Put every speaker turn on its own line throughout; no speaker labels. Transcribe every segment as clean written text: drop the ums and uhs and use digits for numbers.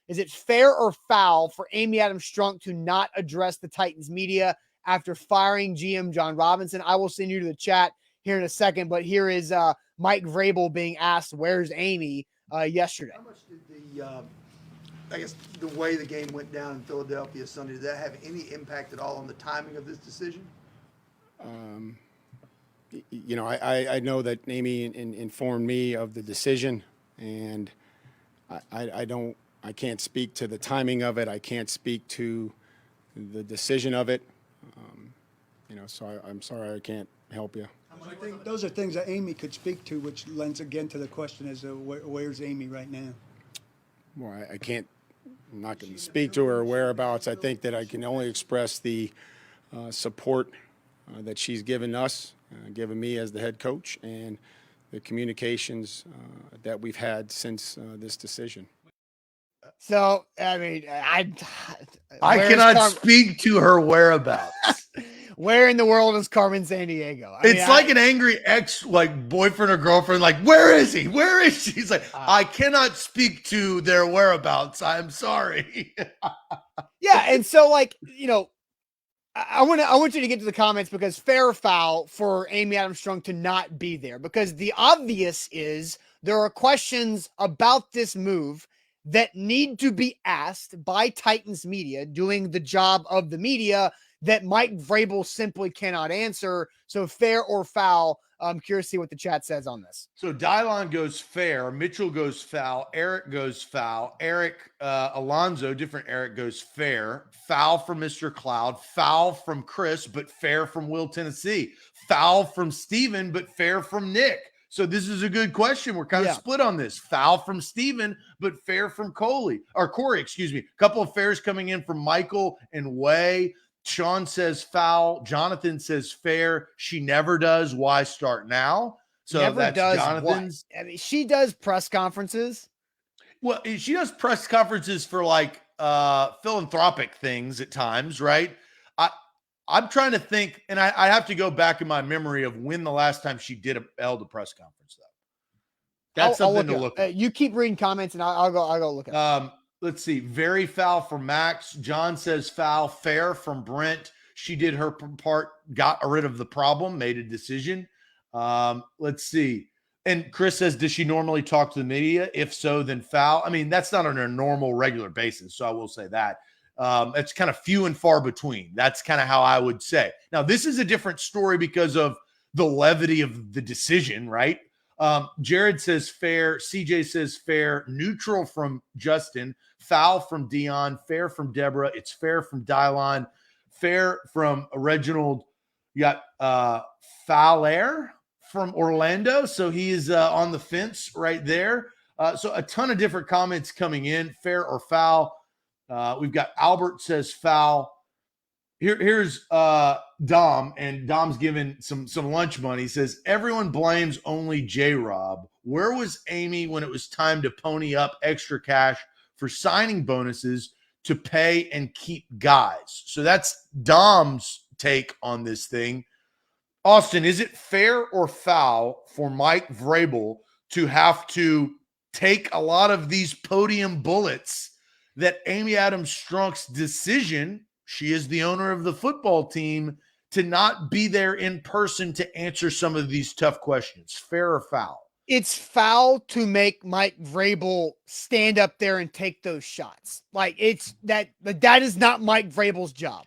Is it fair or foul for Amy Adams Strunk to not address the Titans media after firing GM Jon Robinson? I will send you to the chat here in a second, but here is Mike Vrabel being asked, where's Amy, yesterday.
How much did I guess the way the game went down in Philadelphia Sunday, did that have any impact at all on the timing of this decision?
I know that Amy informed me of the decision, and I can't speak to the timing of it. I can't speak to the decision of it. So I'm sorry I can't help you.
I think those are things that Amy could speak to, which lends again to the question as to where's Amy right now?
Well, I'm not going to speak to her whereabouts. I think that I can only express the support that she's given us, given me as the head coach, and the communications that we've had since this decision.
So, I mean,
I cannot speak to her whereabouts.
Where in the world is Carmen Sandiego?
It's like an angry ex, like boyfriend or girlfriend, like, where is he? Where is she? He's like, I cannot speak to their whereabouts. I'm sorry.
Yeah, and so I want you to get to the comments, because fair or foul for Amy Adams Strunk to not be there, because the obvious is there are questions about this move that need to be asked by Titans media doing the job of the media that Mike Vrabel simply cannot answer. So fair or foul? I'm curious to see what the chat says on this.
So Dylon goes fair. Mitchell goes foul. Eric goes foul. Eric Alonzo, different Eric, goes fair. Foul from Mr. Cloud. Foul from Chris, but fair from Will Tennessee. Foul from Steven, but fair from Nick. So this is a good question. We're kind of split on this. Foul from Steven, but fair from Corey, excuse me. A couple of fairs coming in from Michael and Way. Sean says foul. Jonathan says fair. She never does. Why start now? So
never
that's
does
Jonathan's.
What? I mean, she does press conferences.
Well, she does press conferences for like philanthropic things at times, right? I'm trying to think, and I have to go back in my memory of when the last time she held a press conference, though. That's something to look at.
You keep reading comments, and I'll go look at it.
Let's see. Very foul from Max. John says foul. Fair from Brent. She did her part, got rid of the problem, made a decision. Let's see. And Chris says, does she normally talk to the media? If so, then foul. I mean, that's not on a normal, regular basis, so I will say that. It's kind of few and far between. That's kind of how I would say. Now, this is a different story because of the levity of the decision, right? Jared says fair. CJ says fair. Neutral from Justin. Foul from Dion. Fair from Deborah. It's fair from Dylon. Fair from Reginald. You got Fowler from Orlando. So he is on the fence right there. So a ton of different comments coming in. Fair or foul. We've got Albert says foul. Here's Dom, and Dom's giving some lunch money. He says, everyone blames only J-Rob. Where was Amy when it was time to pony up extra cash for signing bonuses to pay and keep guys? So that's Dom's take on this thing. Austin, is it fair or foul for Mike Vrabel to have to take a lot of these podium bullets that Amy Adams Strunk's decision, she is the owner of the football team, to not be there in person to answer some of these tough questions? Fair or foul?
It's foul to make Mike Vrabel stand up there and take those shots. Like, it's that is not Mike Vrabel's job.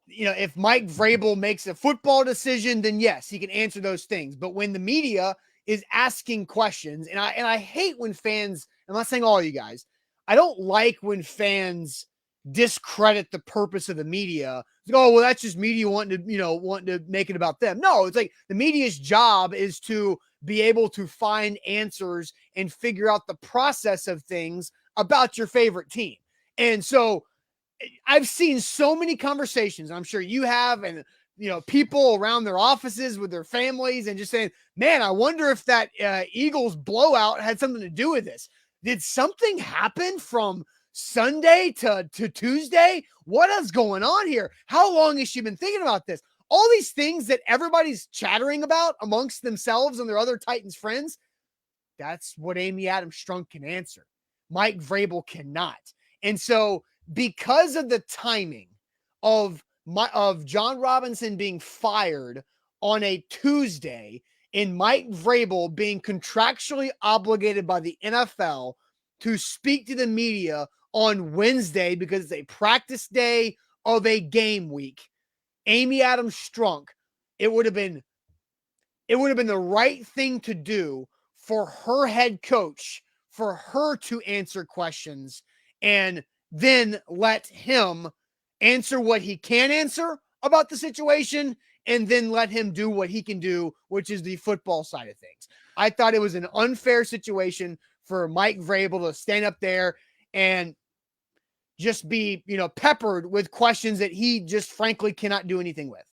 You know, if Mike Vrabel makes a football decision, then yes, he can answer those things. But when the media is asking questions, and I hate when fans, I'm not saying all of you guys, I don't like when fans discredit the purpose of the media. It's like, oh, well, that's just media wanting to make it about them. No, it's like the media's job is to be able to find answers and figure out the process of things about your favorite team. And so I've seen so many conversations, I'm sure you have, and people around their offices with their families, and just saying, man, I wonder if that Eagles blowout had something to do with this. Did something happen from Sunday to Tuesday? What is going on here? How long has she been thinking about this? All these things that everybody's chattering about amongst themselves and their other Titans friends, that's what Amy Adams Strunk can answer. Mike Vrabel cannot. And so because of the timing of Jon Robinson being fired on a Tuesday and Mike Vrabel being contractually obligated by the NFL to speak to the media on Wednesday because it's a practice day of a game week, Amy Adams Strunk, it would have been the right thing to do for her head coach, for her to answer questions and then let him answer what he can answer about the situation and then let him do what he can do, which is the football side of things. I thought it was an unfair situation for Mike Vrabel to stand up there and just be, peppered with questions that he just frankly cannot do anything with.